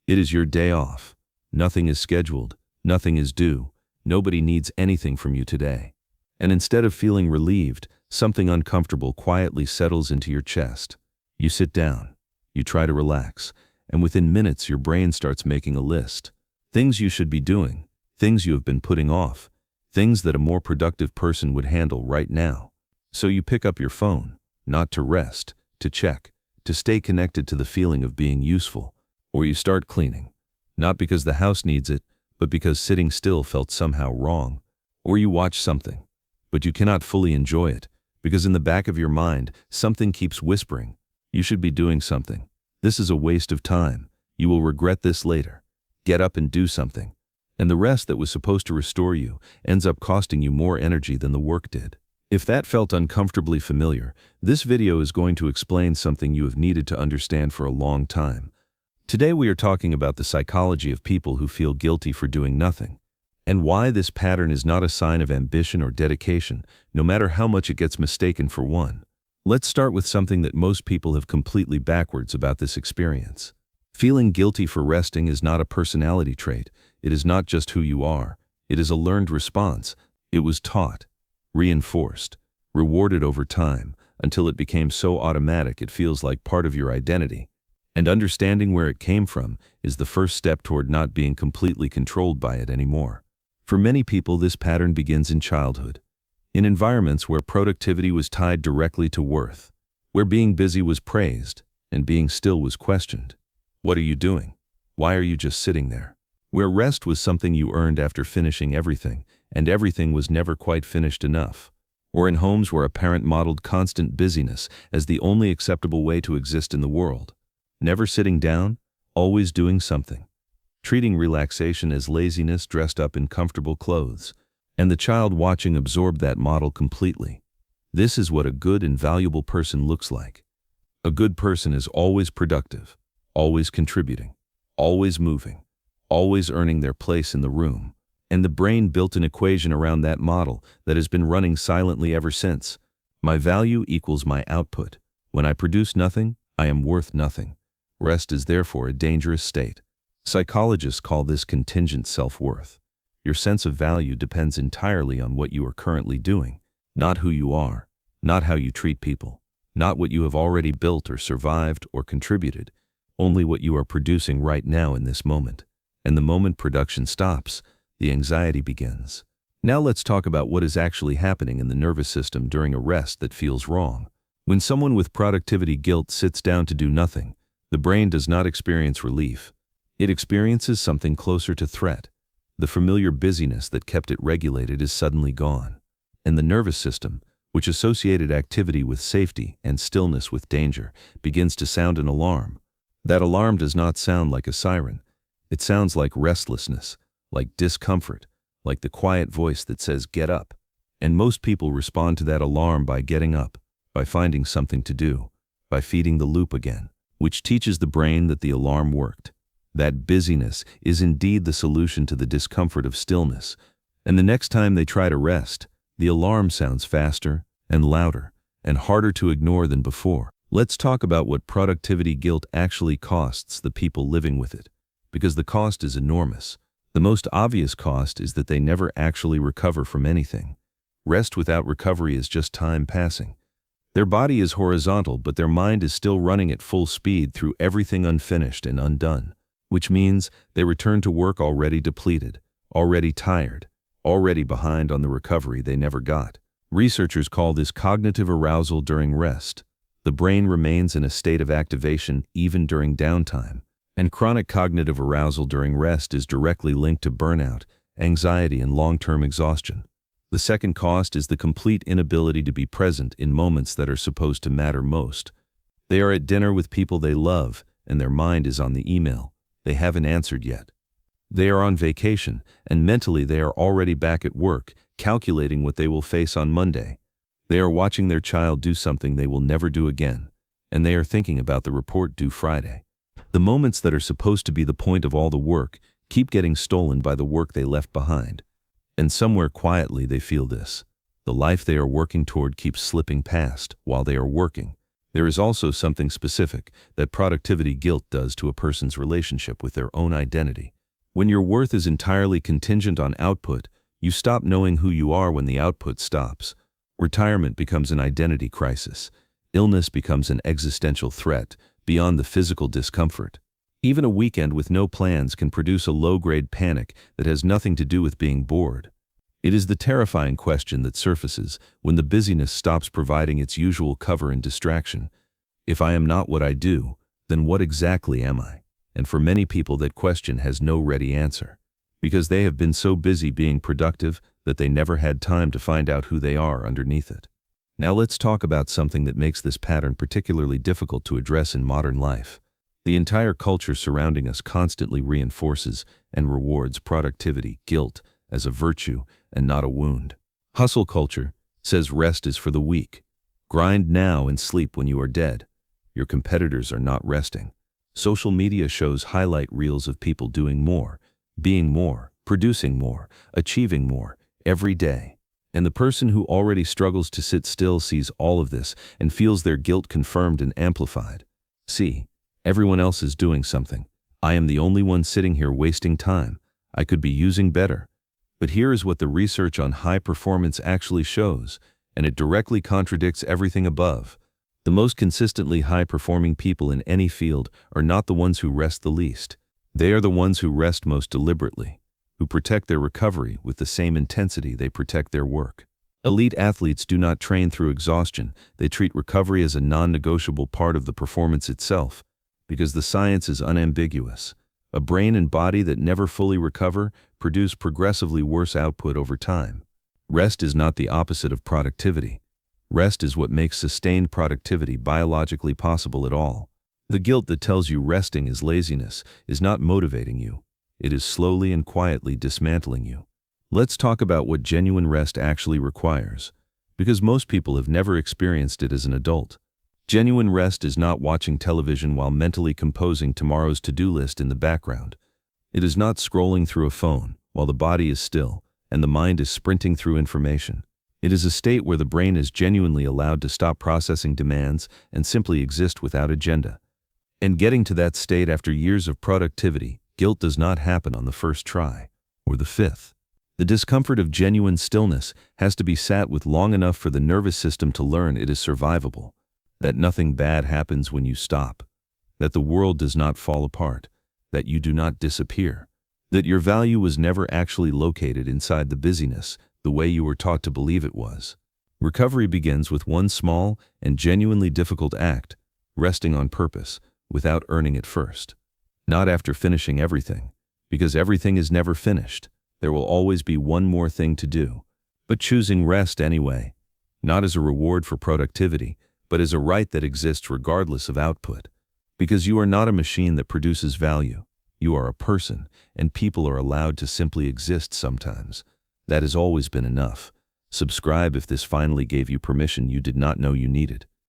It is your day off. Nothing is scheduled, nothing is due, nobody needs anything from you today. And instead of feeling relieved, something uncomfortable quietly settles into your chest. You sit down, you try to relax, and within minutes your brain starts making a list. Things you should be doing, things you have been putting off, things that a more productive person would handle right now. So you pick up your phone, not to rest, to check, to stay connected to the feeling of being useful. Or you start cleaning, not because the house needs it, but because sitting still felt somehow wrong. Or you watch something, but you cannot fully enjoy it, because in the back of your mind, something keeps whispering, you should be doing something. This is a waste of time. You will regret this later. Get up and do something. And the rest that was supposed to restore you ends up costing you more energy than the work did. If that felt uncomfortably familiar, this video is going to explain something you have needed to understand for a long time. Today we are talking about the psychology of people who feel guilty for doing nothing, and why this pattern is not a sign of ambition or dedication, no matter how much it gets mistaken for one. Let's start with something that most people have completely backwards about this experience. Feeling guilty for resting is not a personality trait. It is not just who you are. It is a learned response. It was taught, reinforced, rewarded over time, until it became so automatic it feels like part of your identity. And understanding where it came from is the first step toward not being completely controlled by it anymore. For many people, this pattern begins in childhood, in environments where productivity was tied directly to worth, where being busy was praised and being still was questioned. What are you doing? Why are you just sitting there? Where rest was something you earned after finishing everything, and everything was never quite finished enough. Or in homes where a parent modeled constant busyness as the only acceptable way to exist in the world. Never sitting down, always doing something. Treating relaxation as laziness dressed up in comfortable clothes. And the child watching absorbed that model completely. This is what a good and valuable person looks like. A good person is always productive, always contributing, always moving, always earning their place in the room. And the brain built an equation around that model that has been running silently ever since. My value equals my output. When I produce nothing, I am worth nothing. Rest is therefore a dangerous state. Psychologists call this contingent self-worth. Your sense of value depends entirely on what you are currently doing, not who you are, not how you treat people, not what you have already built or survived or contributed, only what you are producing right now in this moment. And the moment production stops, the anxiety begins. Now let's talk about what is actually happening in the nervous system during a rest that feels wrong. When someone with productivity guilt sits down to do nothing, the brain does not experience relief. It experiences something closer to threat. The familiar busyness that kept it regulated is suddenly gone. And the nervous system, which associated activity with safety and stillness with danger, begins to sound an alarm. That alarm does not sound like a siren. It sounds like restlessness, like discomfort, like the quiet voice that says, "Get up." And most people respond to that alarm by getting up, by finding something to do, by feeding the loop again, which teaches the brain that the alarm worked. That busyness is indeed the solution to the discomfort of stillness. And the next time they try to rest, the alarm sounds faster and louder and harder to ignore than before. Let's talk about what productivity guilt actually costs the people living with it, because the cost is enormous. The most obvious cost is that they never actually recover from anything. Rest without recovery is just time passing. Their body is horizontal, but their mind is still running at full speed through everything unfinished and undone, which means they return to work already depleted, already tired, already behind on the recovery they never got. Researchers call this cognitive arousal during rest. The brain remains in a state of activation even during downtime, and chronic cognitive arousal during rest is directly linked to burnout, anxiety, and long-term exhaustion. The second cost is the complete inability to be present in moments that are supposed to matter most. They are at dinner with people they love, and their mind is on the email they haven't answered yet. They are on vacation, and mentally they are already back at work, calculating what they will face on Monday. They are watching their child do something they will never do again, and they are thinking about the report due Friday. The moments that are supposed to be the point of all the work keep getting stolen by the work they left behind. And somewhere quietly they feel this. The life they are working toward keeps slipping past while they are working, There is also something specific that productivity guilt does to a person's relationship with their own identity. When your worth is entirely contingent on output, you stop knowing who you are when the output stops. Retirement becomes an identity crisis. Illness becomes an existential threat beyond the physical discomfort. Even a weekend with no plans can produce a low-grade panic that has nothing to do with being bored. It is the terrifying question that surfaces when the busyness stops providing its usual cover and distraction. If I am not what I do, then what exactly am I? And for many people, that question has no ready answer, because they have been so busy being productive that they never had time to find out who they are underneath it. Now let's talk about something that makes this pattern particularly difficult to address in modern life. The entire culture surrounding us constantly reinforces and rewards productivity guilt as a virtue and not a wound. Hustle culture says rest is for the weak. Grind now and sleep when you are dead. Your competitors are not resting. Social media shows highlight reels of people doing more, being more, producing more, achieving more, every day. And the person who already struggles to sit still sees all of this and feels their guilt confirmed and amplified. See, everyone else is doing something. I am the only one sitting here wasting time. I could be using better. But here is what the research on high performance actually shows, and it directly contradicts everything above. The most consistently high-performing people in any field are not the ones who rest the least. They are the ones who rest most deliberately, who protect their recovery with the same intensity they protect their work. Elite athletes do not train through exhaustion. They treat recovery as a non-negotiable part of the performance itself, because the science is unambiguous. A brain and body that never fully recover produce progressively worse output over time. Rest is not the opposite of productivity. Rest is what makes sustained productivity biologically possible at all. The guilt that tells you resting is laziness is not motivating you. It is slowly and quietly dismantling you. Let's talk about what genuine rest actually requires, because most people have never experienced it as an adult. Genuine rest is not watching television while mentally composing tomorrow's to-do list in the background. It is not scrolling through a phone while the body is still and the mind is sprinting through information. It is a state where the brain is genuinely allowed to stop processing demands and simply exist without agenda. And getting to that state after years of productivity, guilt does not happen on the first try, or the fifth. The discomfort of genuine stillness has to be sat with long enough for the nervous system to learn it is survivable, that nothing bad happens when you stop, that the world does not fall apart, that you do not disappear, that your value was never actually located inside the busyness, the way you were taught to believe it was. Recovery begins with one small and genuinely difficult act, resting on purpose, without earning it first. Not after finishing everything, because everything is never finished. There will always be one more thing to do. But choosing rest anyway, not as a reward for productivity, but as a right that exists regardless of output. Because you are not a machine that produces value. You are a person, and people are allowed to simply exist sometimes. That has always been enough. Subscribe if this finally gave you permission you did not know you needed.